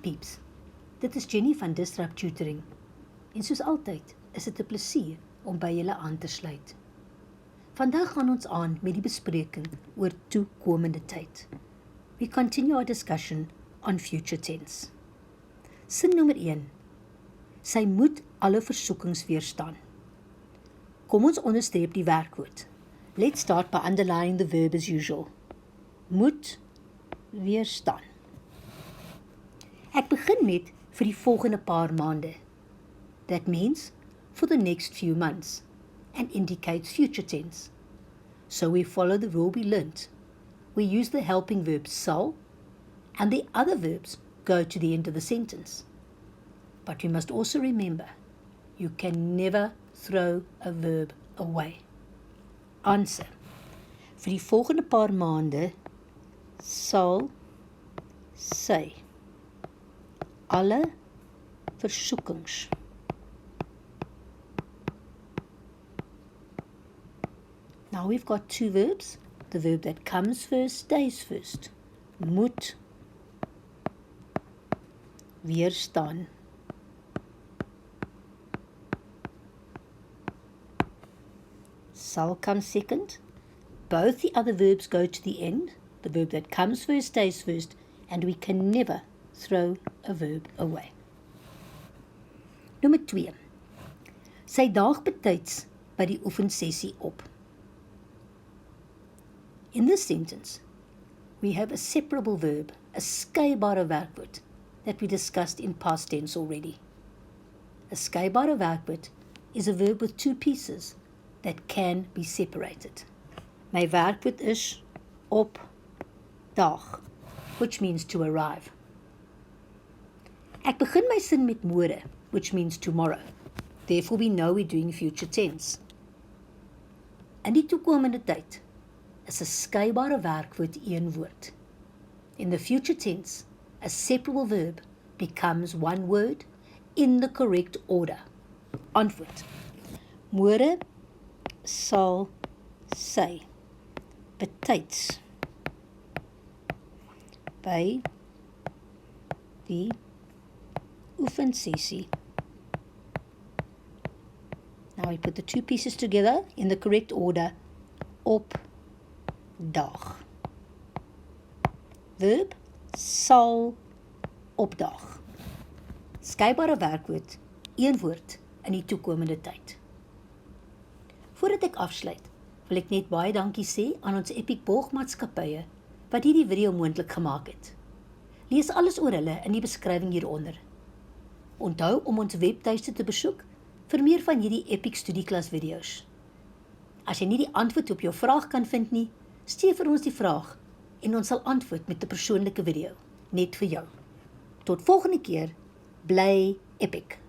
peeps, dit is Jenny van Disrupt Tutoring en soos altyd is dit 'n plesier om by julle aan te sluit. Vandag gaan ons aan met die bespreking oor toekomende tyd. We continue our discussion on future tense. Sin nommer 1. Sy moet alle versoekings weerstaan. Kom ons onderstreep die werkwoord. Let's start by underlining the verb as usual. Moet weerstaan. Ek begin met vir die volgende paar maande. That means for the next few months and indicates future tense. So we follow the rule we learnt. We use the helping verb sal and the other verbs go to the end of the sentence. But we must also remember, you can never throw a verb away. Answer. Vir die volgende paar maande sal sy alle versoekings Now we've got two verbs. The verb that comes first stays first. Moet weerstaan. Sal comes second. Both the other verbs go to the end. The verb that comes first stays first, and we can never throw a verb away. Nommer 2. Sy daag betyds by die oefensessie op. In this sentence, we have a separable verb, a skeibare werkwoord, that we discussed in past tense already. A skeibare werkwoord is a verb with two pieces that can be separated. My werkwoord is op dag, which means to arrive. Ek begin my sin met môre, which means tomorrow. Therefore we know we're doing future tense. In die toekomende tyd is 'n skeibare werkwoord een woord. In the future tense, a separable verb becomes one word in the correct order. Antwoord. Môre sal sy betyds by die oefensessie. Now we put the two pieces together in the correct order. Op dag. Verb sal opdag. Skeibare werkwoord, een woord in die toekomende tyd. Voordat ek afsluit, wil ek net baie dankie sê aan ons Epic borgmaatskappye wat hierdie video moontlik gemaak het. Lees alles oor hulle in die beskrywing hieronder. Onthou om ons webtuiste te besoek vir meer van hierdie Epic studieklas video's. As jy nie die antwoord op jou vraag kan vind nie, stuur vir ons die vraag en ons sal antwoord met 'n persoonlike video, net vir jou. Tot volgende keer, bly epic!